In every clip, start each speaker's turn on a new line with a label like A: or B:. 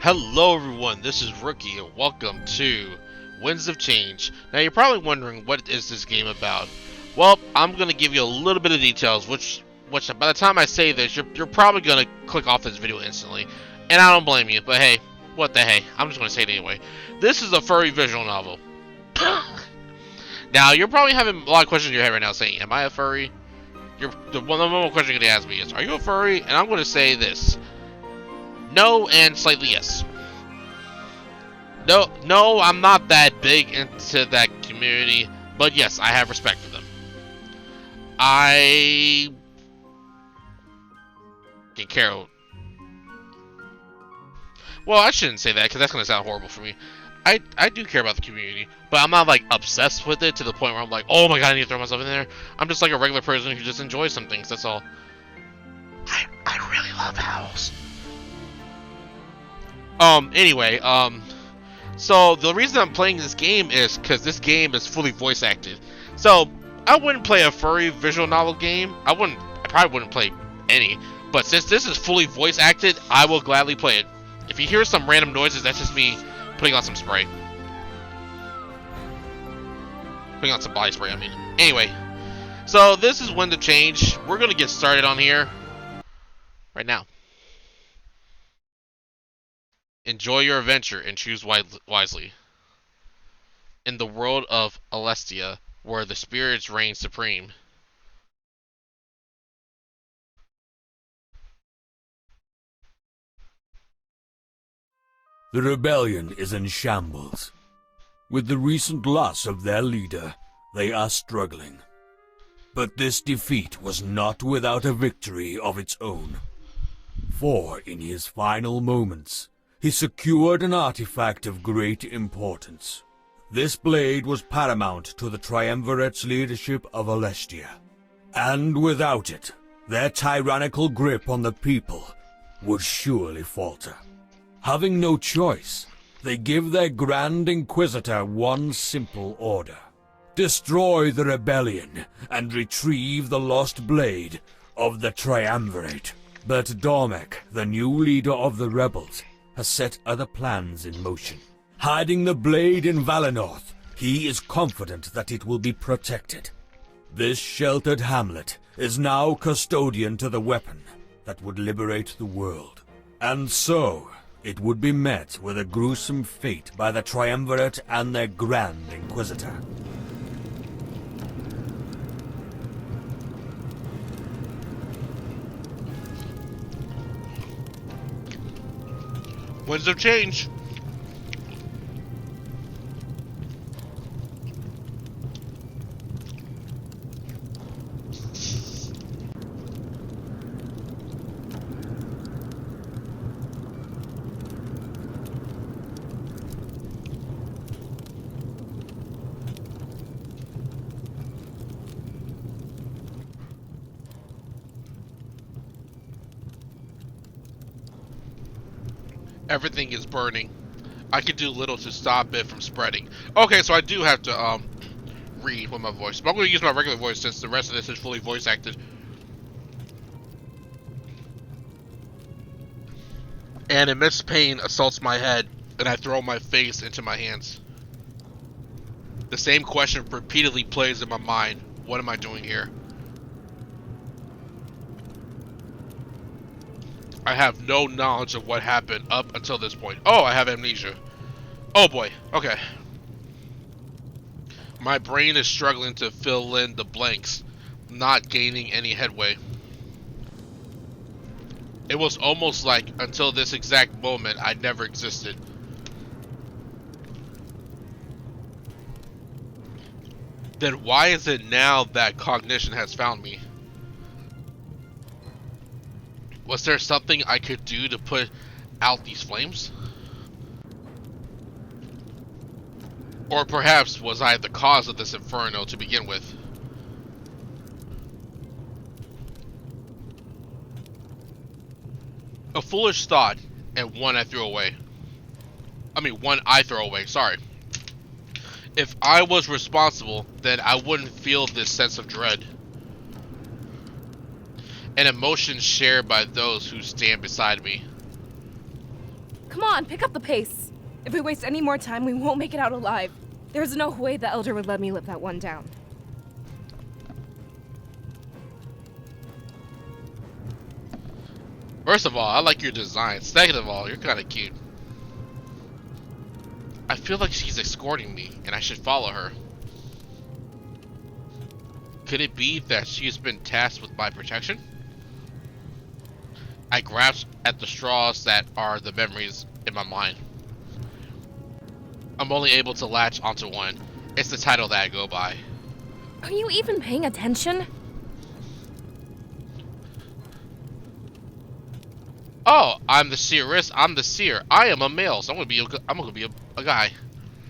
A: Hello everyone, this is Rookie and welcome to Winds of Change. Now you're probably wondering what is this game about. Well, I'm going to give you a little bit of details, which by the time I say this, you're probably going to click off this video instantly. And I don't blame you, but hey, what the hey, I'm just going to say it anyway. This is a furry visual novel. Now, you're probably having a lot of questions in your head right now saying, am I a furry? The one more question you're going to ask me is, are you a furry? And I'm going to say this. No, and slightly yes. No, I'm not that big into that community, but yes, I have respect for them. I can care. Well, I shouldn't say that because that's gonna sound horrible for me. I do care about the community, but I'm not like obsessed with it to the point where I'm like, oh my god, I need to throw myself in there. I'm just like a regular person who just enjoys some things. That's all. I really love owls. Anyway, so the reason I'm playing this game is because this game is fully voice acted. So, I wouldn't play a furry visual novel game. I probably wouldn't play any. But since this is fully voice acted, I will gladly play it. If you hear some random noises, that's just me putting on some spray. Putting on some body spray, I mean. Anyway, so this is Wind of Change. We're gonna get started on here right now. Enjoy your adventure and choose wisely. In the world of Alestia, where the spirits reign supreme.
B: The rebellion is in shambles. With the recent loss of their leader, they are struggling. But this defeat was not without a victory of its own. For in his final moments, he secured an artifact of great importance. This blade was paramount to the Triumvirate's leadership of Alestia, and without it, their tyrannical grip on the people would surely falter. Having no choice, they give their Grand Inquisitor one simple order. Destroy the rebellion and retrieve the lost blade of the Triumvirate. But Dormek, the new leader of the rebels, has set other plans in motion. Hiding the blade in Valenorth, he is confident that it will be protected. This sheltered hamlet is now custodian to the weapon that would liberate the world. And so, it would be met with a gruesome fate by the Triumvirate and their Grand Inquisitor.
A: Winds of Change. Everything is burning. I can do little to stop it from spreading. Okay, so I do have to read with my voice, but I'm going to use my regular voice since the rest of this is fully voice acted. And immense pain assaults my head, and I throw my face into my hands. The same question repeatedly plays in my mind. What am I doing here? I have no knowledge of what happened up until this point. Oh, I have amnesia. Oh boy, okay. My brain is struggling to fill in the blanks, not gaining any headway. It was almost like, until this exact moment, I never existed. Then why is it now that cognition has found me? Was there something I could do to put out these flames? Or perhaps was I the cause of this inferno to begin with? A foolish thought, and one I threw away. One I throw away, sorry. If I was responsible, then I wouldn't feel this sense of dread. An emotion shared by those who stand beside me.
C: Come on. on, pick up the pace. If we waste any more time, we won't make it out alive. There's no way the Elder would let me live that one down.
A: First of all, I like your design. Second of all, you're kind of cute. I feel like she's escorting me, and I should follow her. Could it be that she has been tasked with my protection? I grasp at the straws that are the memories in my mind. I'm only able to latch onto one. It's the title that I go by.
C: Are you even paying attention?
A: Oh, I'm the seeress. I'm the seer. I am a male, so I'm gonna be a guy.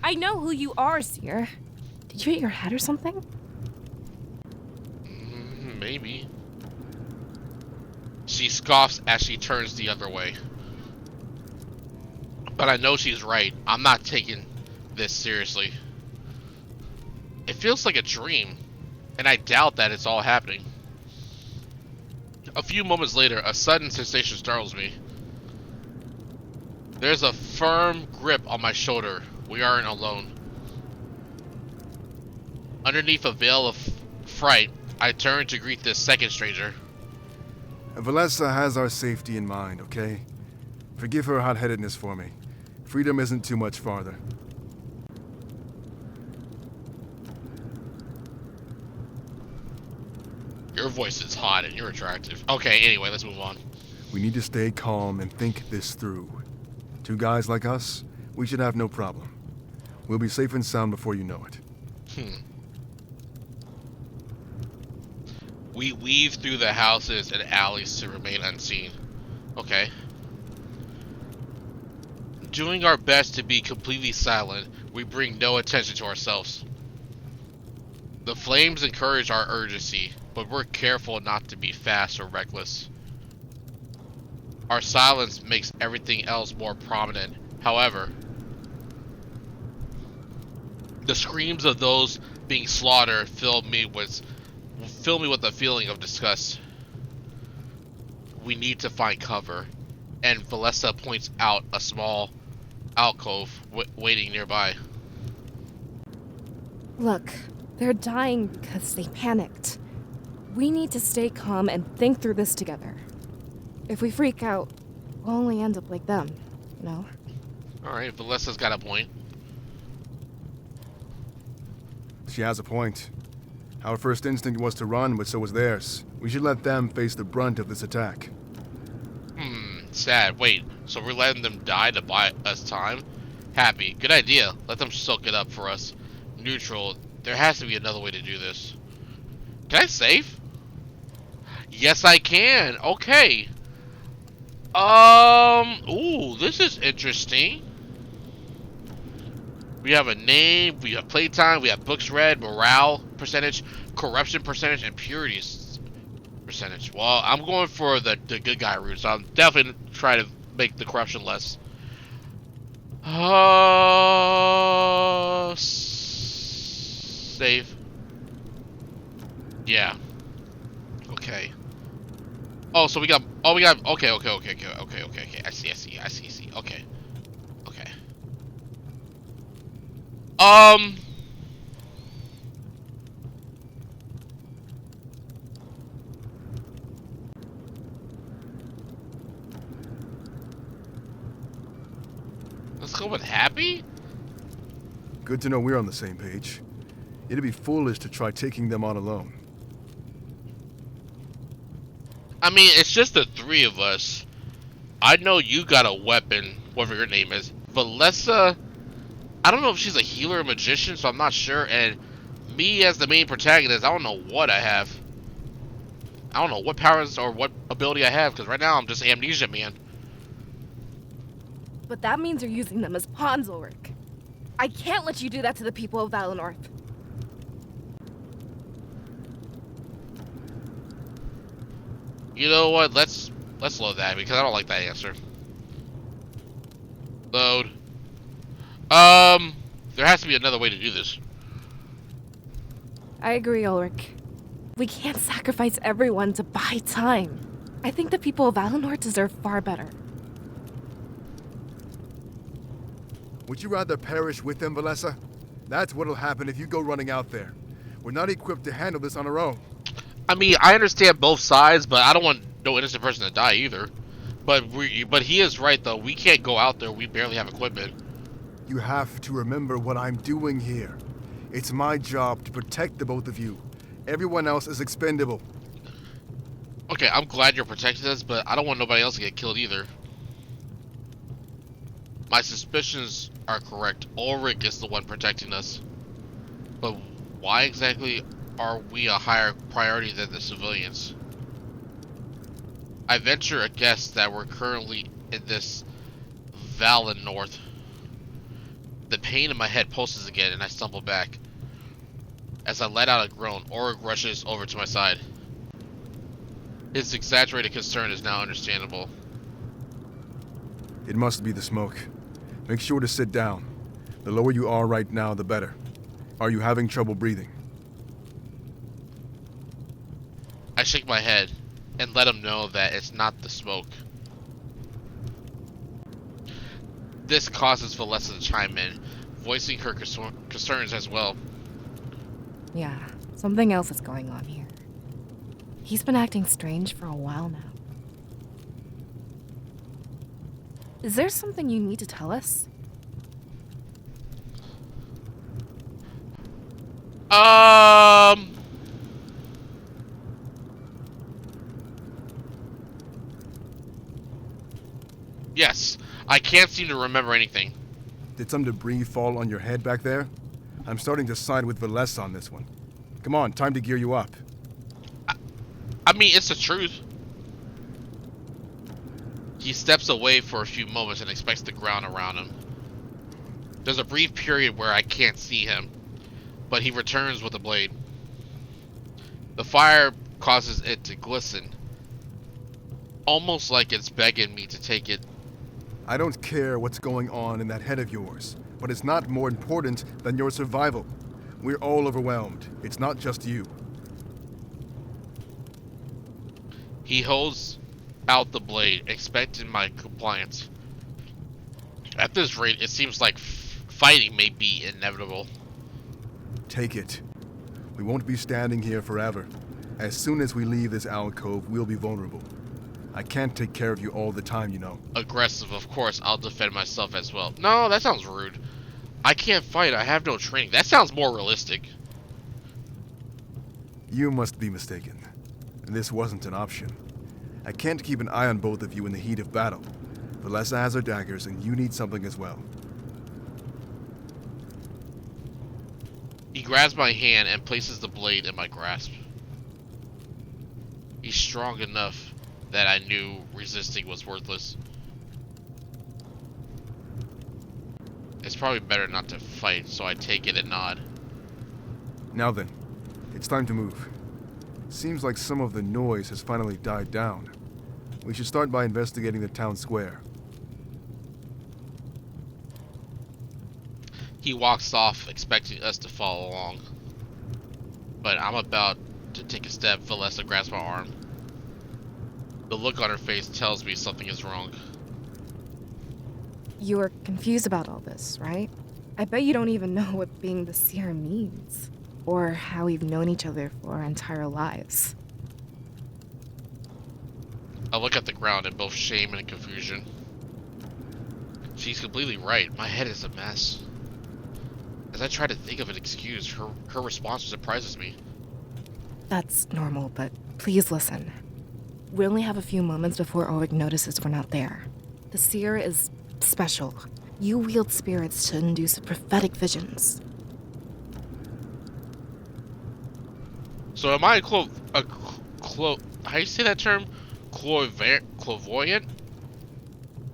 C: I know who you are, Seer. Did you hit your head or something?
A: Maybe. She scoffs as she turns the other way. But I know she's right. I'm not taking this seriously. It feels like a dream, and I doubt that it's all happening. A few moments later, a sudden sensation startles me. There's a firm grip on my shoulder. We aren't alone. Underneath a veil of fright, I turn to greet this second stranger.
D: Valessa has our safety in mind, okay? Forgive her hot-headedness for me. Freedom isn't too much farther.
A: Your voice is hot and you're attractive. Okay, anyway, let's move on.
D: We need to stay calm and think this through. Two guys like us, we should have no problem. We'll be safe and sound before you know it.
A: We weave through the houses and alleys to remain unseen. Okay. Doing our best to be completely silent, we bring no attention to ourselves. The flames encourage our urgency, but we're careful not to be fast or reckless. Our silence makes everything else more prominent. However, the screams of those being slaughtered fill me with a feeling of disgust. We need to find cover, and Valessa points out a small alcove waiting nearby.
C: Look, they're dying because they panicked. We need to stay calm and think through this together. If we freak out, we'll only end up like them, you know?
A: Alright, Valessa's got a point.
D: She has a point. Our first instinct was to run, but so was theirs. We should let them face the brunt of this attack.
A: Sad. Wait, so we're letting them die to buy us time? Happy. Good idea. Let them soak it up for us. Neutral. There has to be another way to do this. Can I save? Yes, I can. Okay. Ooh, this is interesting. We have a name, we have playtime, we have books read, morale percentage, corruption percentage, and purity percentage. Well, I'm going for the good guy route, so I'll definitely try to make the corruption less. Save. Yeah. Okay. Oh, so we got. Okay. I see. Okay. Let's go with happy?
D: Good to know we're on the same page. It'd be foolish to try taking them on alone.
A: I mean, it's just the three of us. I know you got a weapon, whatever your name is. Valessa, I don't know if she's a healer or magician, so I'm not sure. And me as the main protagonist, I don't know what I have. I don't know what powers or what ability I have, because right now I'm just Amnesia Man.
C: But that means you're using them as pawns, Ulrich. I can't let you do that to the people of Valinor.
A: You know what? Let's load that because I don't like that answer. Load. There has to be another way to do this.
C: I agree, Ulrich. We can't sacrifice everyone to buy time. I think the people of Valinor deserve far better.
D: Would you rather perish with them, Valessa? That's what'll happen if you go running out there. We're not equipped to handle this on our own.
A: I mean, I understand both sides, but I don't want no innocent person to die either. But he is right though. We can't go out there. We barely have equipment.
D: You have to remember what I'm doing here. It's my job to protect the both of you. Everyone else is expendable.
A: Okay, I'm glad you're protecting us, but I don't want nobody else to get killed either. My suspicions are correct. Ulrich is the one protecting us. But why exactly are we a higher priority than the civilians? I venture a guess that we're currently in this Valen North. The pain in my head pulses again and I stumble back. As I let out a groan, Ulrich rushes over to my side. His exaggerated concern is now understandable.
D: It must be the smoke. Make sure to sit down. The lower you are right now, the better. Are you having trouble breathing?
A: I shake my head and let him know that it's not the smoke. This causes Valessa to chime in, voicing her concerns as well.
C: Yeah, something else is going on here. He's been acting strange for a while now. Is there something you need to tell us?
A: Yes, I can't seem to remember anything.
D: Did some debris fall on your head back there? I'm starting to side with Valessa on this one. Come on, time to gear you up.
A: I mean, it's the truth. He steps away for a few moments and inspects the ground around him. There's a brief period where I can't see him, but he returns with a blade. The fire causes it to glisten, almost like it's begging me to take it.
D: I don't care what's going on in that head of yours, but it's not more important than your survival. We're all overwhelmed. It's not just you.
A: He holds out the blade, expecting my compliance. At this rate, it seems like fighting may be inevitable.
D: Take it. We won't be standing here forever. As soon as we leave this alcove, we'll be vulnerable. I can't take care of you all the time, you know.
A: Aggressive, of course, I'll defend myself as well. No, that sounds rude. I can't fight, I have no training. That sounds more realistic.
D: You must be mistaken. This wasn't an option. I can't keep an eye on both of you in the heat of battle. Valessa has her daggers, and you need something as well.
A: He grabs my hand and places the blade in my grasp. He's strong enough that I knew resisting was worthless. It's probably better not to fight, so I take it and nod.
D: Now then, it's time to move. Seems like some of the noise has finally died down. We should start by investigating the town square.
A: He walks off, expecting us to follow along. But I'm about to take a step. Valessa grabs my arm. The look on her face tells me something is wrong.
C: You're confused about all this, right? I bet you don't even know what being the seer means, or how we've known each other for our entire lives.
A: I look at the ground in both shame and confusion. She's completely right. My head is a mess. As I try to think of an excuse, her response surprises me.
C: That's normal, but please listen. We only have a few moments before Ulrich notices we're not there. The seer is special. You wield spirits to induce prophetic visions.
A: So am I how do you say that term? Clairvoyant?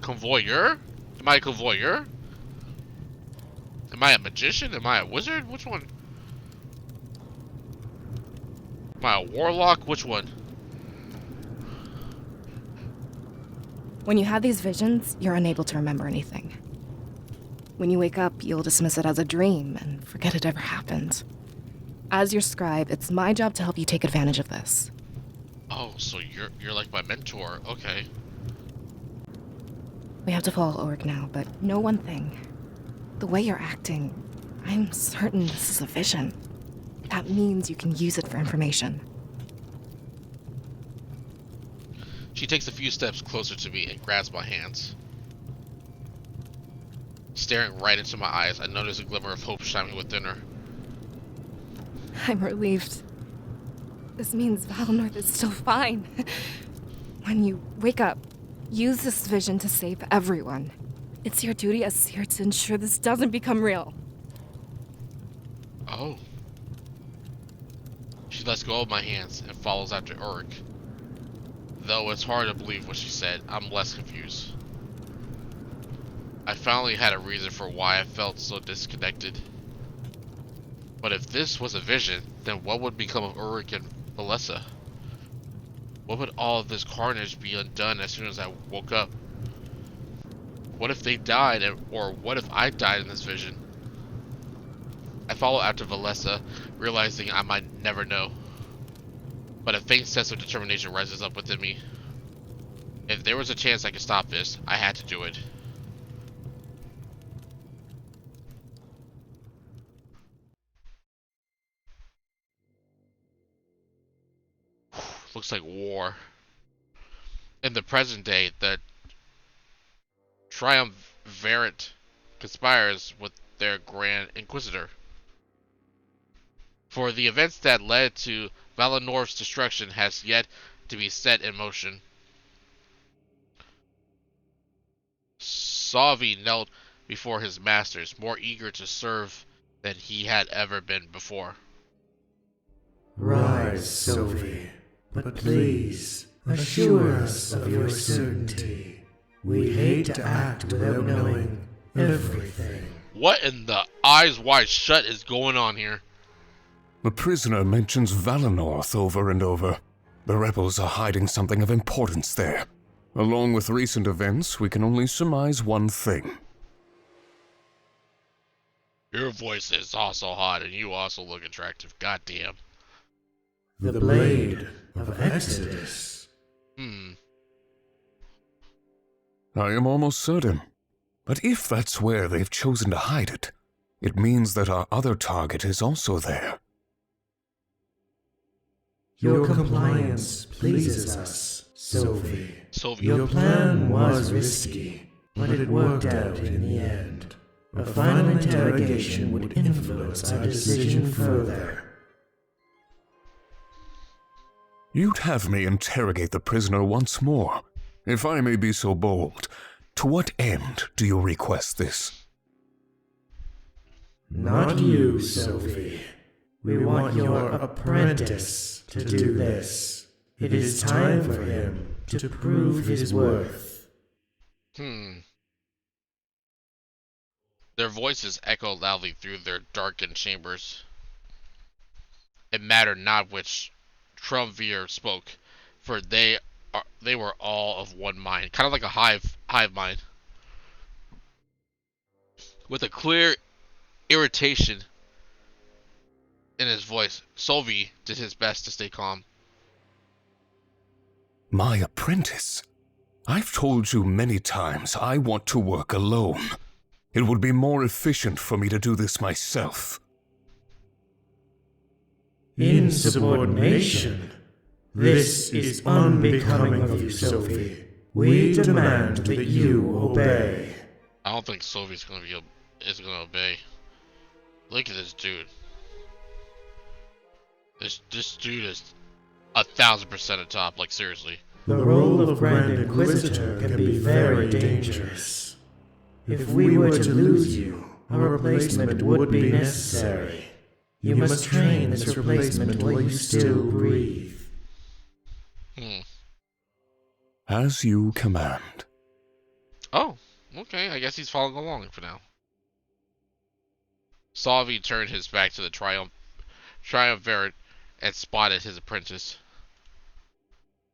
A: Convoyeur? Am I a convoyeur? Am I a magician? Am I a wizard? Which one? Am I a warlock? Which one?
C: When you have these visions, you're unable to remember anything. When you wake up, you'll dismiss it as a dream and forget it ever happened. As your scribe, it's my job to help you take advantage of this.
A: Oh, so you're like my mentor. Okay.
C: We have to follow Ulrich now, but know one thing. The way you're acting, I'm certain this is a vision. That means you can use it for information.
A: She takes a few steps closer to me and grabs my hands. Staring right into my eyes, I notice a glimmer of hope shining within her.
C: I'm relieved. This means Valinor is still fine. When you wake up, use this vision to save everyone. It's your duty as seer to ensure this doesn't become real.
A: Oh. She lets go of my hands and follows after Ulrich. Though it's hard to believe what she said, I'm less confused. I finally had a reason for why I felt so disconnected. But if this was a vision, then what would become of Ulrich and Valessa? What would all of this carnage be undone as soon as I woke up? What if they died, or what if I died in this vision? I follow after Valessa, realizing I might never know. But a faint sense of determination rises up within me. If there was a chance I could stop this, I had to do it. Looks like war. In the present day, the Triumvirate conspires with their Grand Inquisitor. For the events that led to Valinor's destruction has yet to be set in motion. Salvi knelt before his masters, more eager to serve than he had ever been before.
E: Rise, Sophie, but please assure us of your certainty. We hate to act without knowing everything.
A: What in the eyes wide shut is going on here?
B: The prisoner mentions Valinor over and over. The rebels are hiding something of importance there. Along with recent events, we can only surmise one thing.
A: Your voice is also hot and you also look attractive. Goddamn.
E: The Blade of Exodus.
B: I am almost certain. But if that's where they've chosen to hide it, it means that our other target is also there.
E: Your compliance pleases us, Sophie.
A: Sylvie.
E: Your plan was risky, but it worked out in the end. A final interrogation would influence our decision further.
B: You'd have me interrogate the prisoner once more. If I may be so bold, to what end do you request this?
E: Not you, Sophie. We want your apprentice to do this. It is time for him to prove his worth.
A: Their voices echo loudly through their darkened chambers. It mattered not which Triumvirate spoke, for they were all of one mind, kind of like a hive mind. With a clear irritation in his voice, Solvi did his best to stay calm.
B: My apprentice? I've told you many times I want to work alone. It would be more efficient for me to do this myself.
E: Insubordination? This is unbecoming of you, Sophie. We demand that you obey.
A: I don't think Solvi's gonna obey. Look at this dude. This dude is 1,000% a top, like seriously.
E: The role of Grand Inquisitor can be very dangerous. If we were to lose you, a replacement would be necessary. You must train this replacement while you still breathe.
B: As you command.
A: Oh, okay, I guess he's following along for now. Salvi turned his back to the Triumvirate and spotted his apprentice.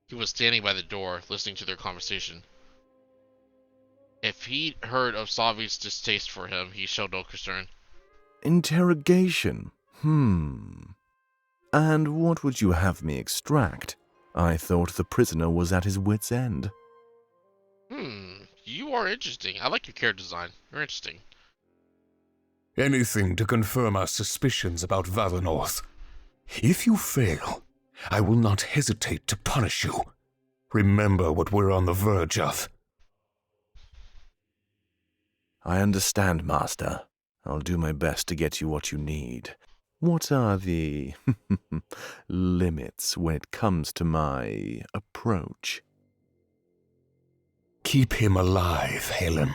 A: He was standing by the door, listening to their conversation. If he'd heard of Salvi's distaste for him, he showed no concern.
F: Interrogation? And what would you have me extract? I thought the prisoner was at his wit's end.
A: You are interesting. I like your character design. You're interesting.
G: Anything to confirm our suspicions about Valinor. If you fail, I will not hesitate to punish you. Remember what we're on the verge of.
F: I understand, Master. I'll do my best to get you what you need. What are the limits when it comes to my approach?
G: Keep him alive, Helen.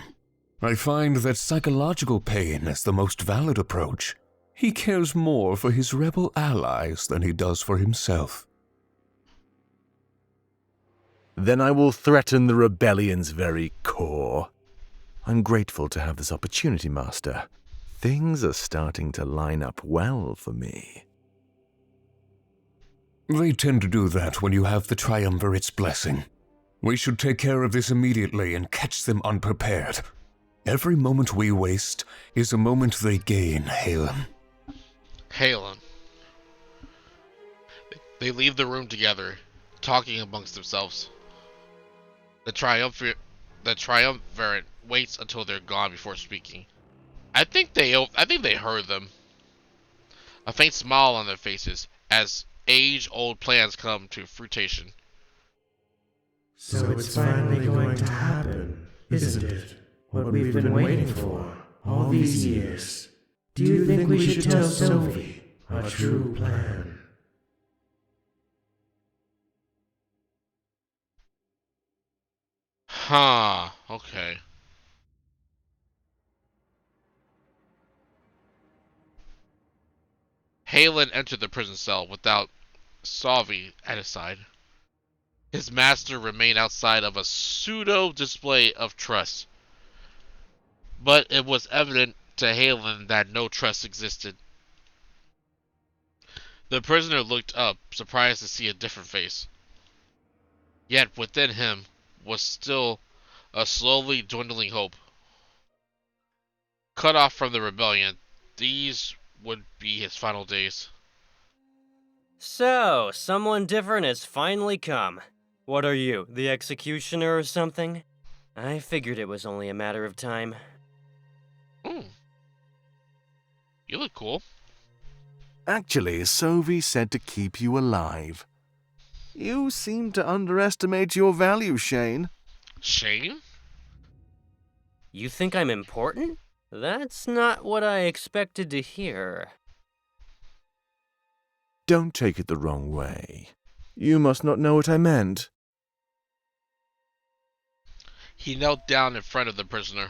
G: I find that psychological pain is the most valid approach. He cares more for his rebel allies than he does for himself.
F: Then I will threaten the rebellion's very core. I'm grateful to have this opportunity, Master. Things are starting to line up well for me.
G: They tend to do that when you have the Triumvirate's blessing. We should take care of this immediately and catch them unprepared. Every moment we waste is a moment they gain, Halen.
A: Halen. They leave the room together, talking amongst themselves. The Triumvirate waits until they're gone before speaking. I think they heard them. A faint smile on their faces as age-old plans come to fruition.
E: So it's finally going to happen, isn't it? What we've been waiting for all these years. Do you think we should tell Sophie our true plan?
A: Huh, okay. Halen entered the prison cell without Salvi at his side. His master remained outside of a pseudo-display of trust. But it was evident to Halen that no trust existed. The prisoner looked up, surprised to see a different face. Yet within him was still a slowly dwindling hope. Cut off from the rebellion, these would be his final days.
H: So, someone different has finally come. What are you, the executioner or something? I figured it was only a matter of time.
A: You look cool.
F: Actually, Sovi said to keep you alive. You seem to underestimate your value, Shane.
A: Shane?
H: You think I'm important? That's not what I expected to hear.
F: Don't take it the wrong way. You must not know what I meant.
A: He knelt down in front of the prisoner.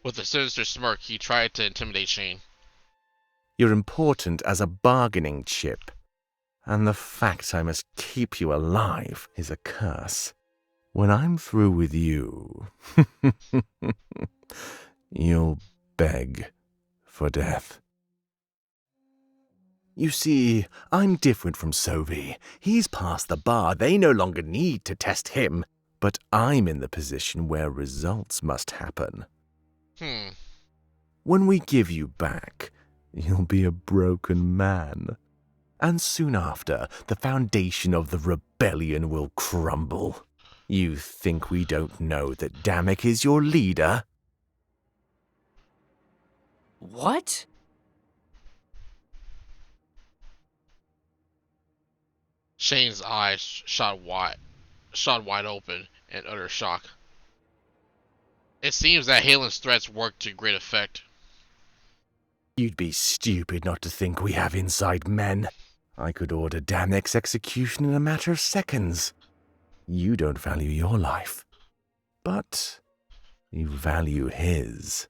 A: With a sinister smirk, he tried to intimidate Shane.
F: You're important as a bargaining chip, and the fact I must keep you alive is a curse. When I'm through with you, you'll beg for death. You see, I'm different from Sovi. He's past the bar. They no longer need to test him. But I'm in the position where results must happen. When we give you back, you'll be a broken man. And soon after, the foundation of the rebellion will crumble. You think we don't know that Damek is your leader?
H: What?
A: Shane's eyes shot wide open in utter shock. It seems that Halen's threats worked to great effect.
F: You'd be stupid not to think we have inside men. I could order Damek's execution in a matter of seconds. You don't value your life, but you value his.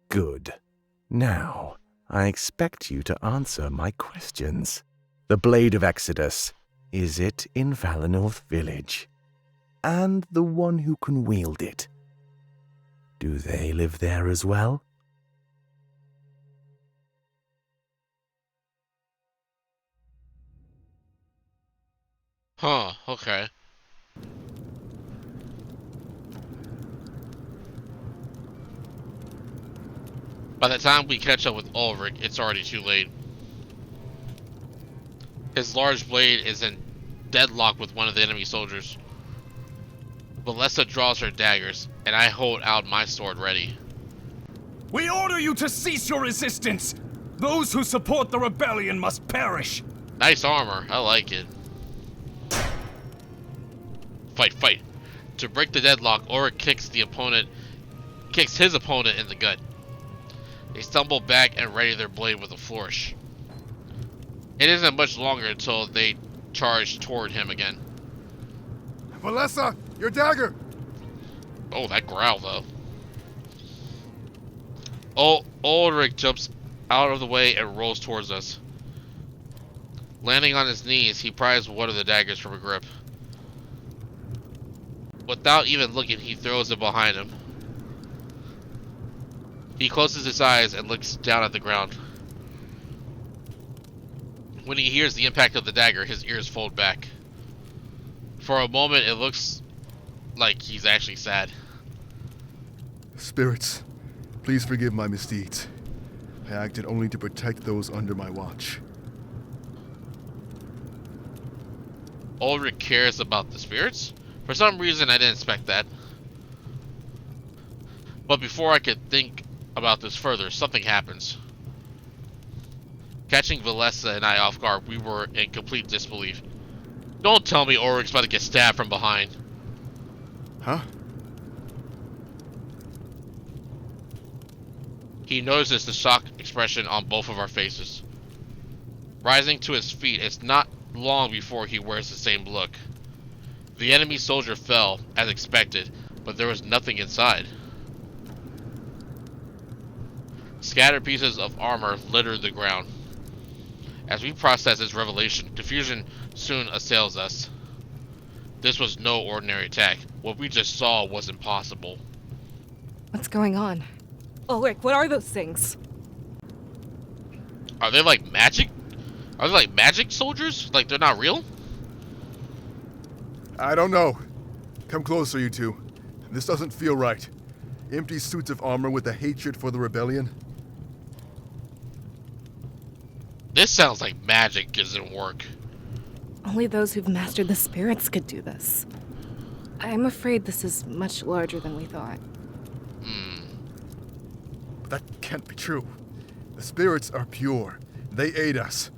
F: Good. Now, I expect you to answer my questions. The Blade of Exodus, is it in Valinor Village? And the one who can wield it, do they live there as well?
A: Huh, okay. By the time we catch up with Ulrich, it's already too late. His large blade is in deadlock with one of the enemy soldiers. Valessa draws her daggers, and I hold out my sword ready.
B: We order you to cease your resistance! Those who support the rebellion must perish!
A: Nice armor, I like it. Fight, fight. To break the deadlock, Ulrich kicks his opponent in the gut. They stumble back and ready their blade with a flourish. It isn't much longer until they charge toward him again.
D: Valessa, your dagger!
A: Oh, that growl though. Oh, Ulrich jumps out of the way and rolls towards us. Landing on his knees, he pries one of the daggers from a grip. Without even looking, he throws it behind him. He closes his eyes and looks down at the ground. When he hears the impact of the dagger, his ears fold back. For a moment, it looks like he's actually sad.
D: Spirits, please forgive my misdeeds. I acted only to protect those under my watch.
A: Ulrich cares about the spirits? For some reason, I didn't expect that. But before I could think about this further, something happens. Catching Valessa and I off guard, we were in complete disbelief. Don't tell me Ulrich's about to get stabbed from behind.
D: Huh?
A: He notices the shock expression on both of our faces. Rising to his feet, it's not long before he wears the same look. The enemy soldier fell, as expected, but there was nothing inside. Scattered pieces of armor littered the ground. As we process this revelation, confusion soon assails us. This was no ordinary attack. What we just saw was impossible.
C: What's going on? Ulrich, what are those things?
A: Are they like magic? Are they like magic soldiers? Like they're not real?
D: I don't know. Come closer, you two. This doesn't feel right. Empty suits of armor with a hatred for the rebellion.
A: This sounds like magic doesn't work.
C: Only those who've mastered the spirits could do this. I'm afraid this is much larger than we thought.
D: But that can't be true. The spirits are pure. They aid us.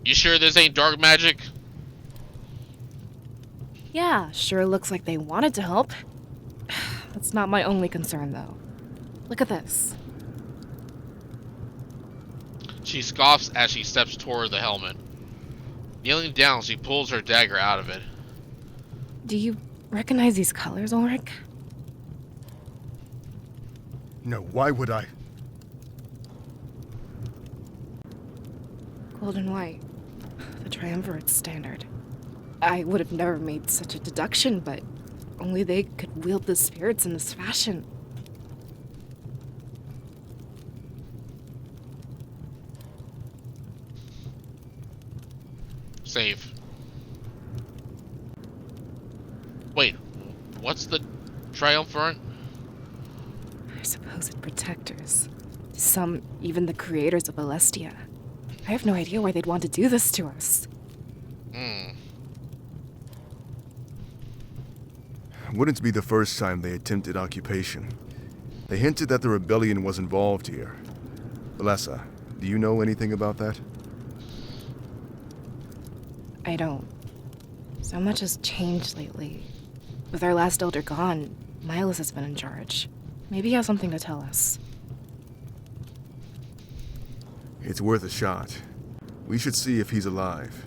A: You sure this ain't dark magic?
C: Yeah, sure looks like they wanted to help. That's not my only concern, though. Look at this.
A: She scoffs as she steps toward the helmet. Kneeling down, she pulls her dagger out of it.
C: Do you recognize these colors, Ulrich?
D: No, why would I?
C: Gold and white. The triumvirate standard. I would have never made such a deduction, but only they could wield the spirits in this fashion.
A: Save. Wait, what's the triumvirate?
C: Our supposed protectors. Some even the creators of Alestia. I have no idea why they'd want to do this to us.
D: Wouldn't be the first time they attempted occupation. They hinted that the rebellion was involved here. Valessa, do you know anything about that?
C: I don't. So much has changed lately. With our last elder gone, Miles has been in charge. Maybe he has something to tell us.
D: It's worth a shot. We should see if he's alive.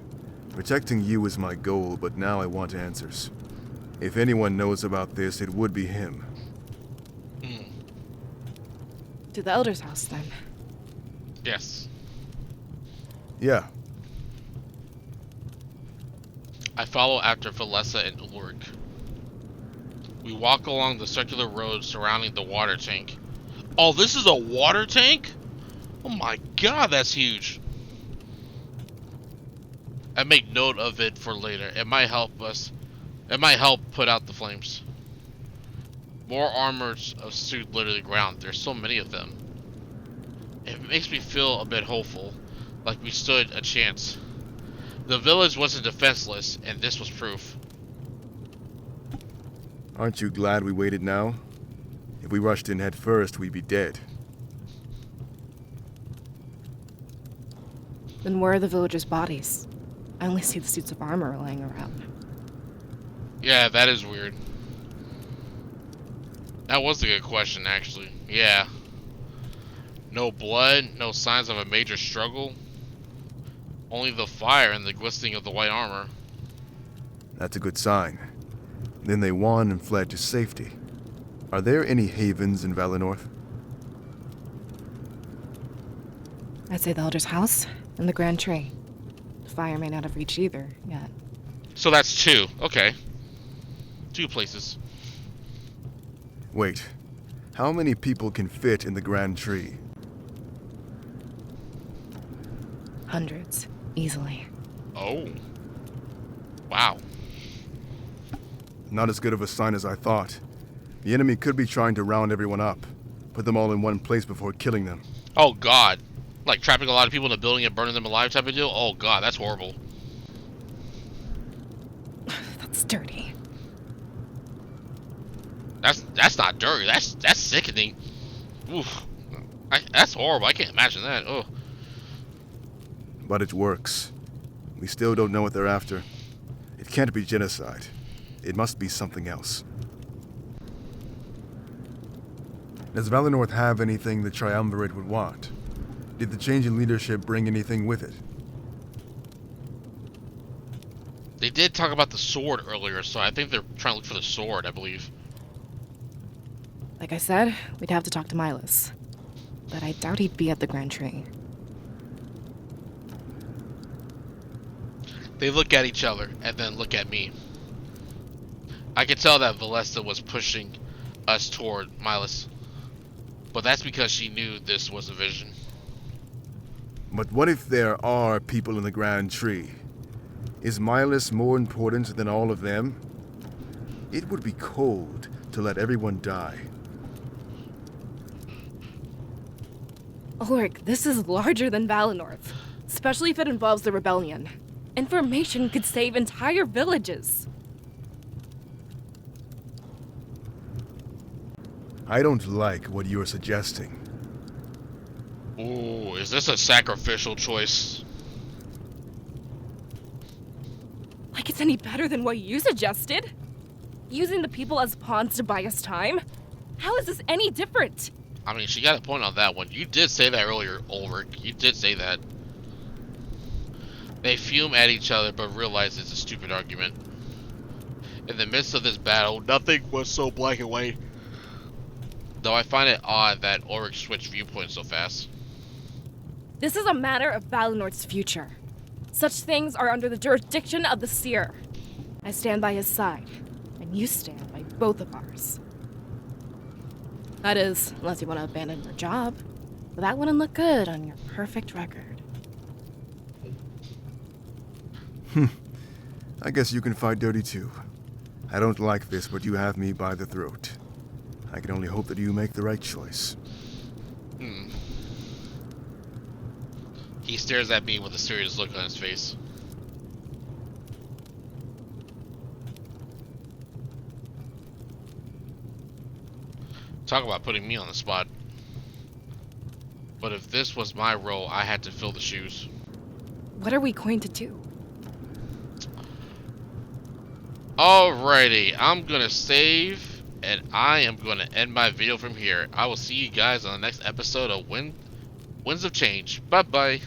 D: Protecting you is my goal, but now I want answers. If anyone knows about this, it would be him.
C: To the elder's house, then.
A: Yes.
D: Yeah.
A: I follow after Valessa and Ulrich. We walk along the circular road surrounding the water tank. Oh, this is a water tank? Oh my god, that's huge. I make note of it for later. It might help us. It might help put out the flames. More armors of suit litter the ground. There's so many of them. It makes me feel a bit hopeful, like we stood a chance. The village wasn't defenseless, and this was proof.
D: Aren't you glad we waited now? If we rushed in head first, we'd be dead.
C: Then where are the villagers' bodies? I only see the suits of armor laying around.
A: Yeah, that is weird. That was a good question, actually. Yeah. No blood, no signs of a major struggle. Only the fire and the glistening of the white armor.
D: That's a good sign. Then they won and fled to safety. Are there any havens in Valenorth?
C: I'd say the Elder's house and the Grand Tree. The fire may not have reached either yet.
A: So that's 2. Okay. 2 places.
D: Wait. How many people can fit in the Grand Tree?
C: Hundreds. Easily.
A: Oh. Wow.
D: Not as good of a sign as I thought. The enemy could be trying to round everyone up. Put them all in one place before killing them.
A: Oh god. Like trapping a lot of people in a building and burning them alive type of deal? Oh god, that's horrible.
C: That's dirty.
A: That's not dirty. That's sickening. Oof. That's horrible. I can't imagine that. Oh.
D: But it works. We still don't know what they're after. It can't be genocide. It must be something else. Does Valenorth have anything the Triumvirate would want? Did the change in leadership bring anything with it?
A: They did talk about the sword earlier, so I think they're trying to look for the sword, I believe.
C: Like I said, we'd have to talk to Milas. But I doubt he'd be at the Grand Tree.
A: They look at each other and then look at me. I could tell that Valesta was pushing us toward Milas. But that's because she knew this was a vision.
D: But what if there are people in the Grand Tree? Is Milas more important than all of them? It would be cold to let everyone die.
C: Ulrich, this is larger than Valenorth. Especially if it involves the rebellion. Information could save entire villages.
D: I don't like what you're suggesting.
A: Ooh, is this a sacrificial choice?
C: Like it's any better than what you suggested? Using the people as pawns to buy us time? How is this any different?
A: I mean, she got a point on that one. You did say that earlier, Ulrich. You did say that. They fume at each other, but realize it's a stupid argument. In the midst of this battle, nothing was so black and white. Though I find it odd that Ulrich switched viewpoints so fast.
C: This is a matter of Valenorth's future. Such things are under the jurisdiction of the Seer. I stand by his side, and you stand by both of ours. That is, unless you want to abandon your job. But that wouldn't look good on your perfect record.
D: I guess you can fight dirty too. I don't like this, but you have me by the throat. I can only hope that you make the right choice.
A: He stares at me with a serious look on his face. Talk about putting me on the spot. But if this was my role, I had to fill the shoes.
C: What are we going to do?
A: Alrighty, I'm gonna save, and I am gonna end my video from here. I will see you guys on the next episode of Winds of Change. Bye bye.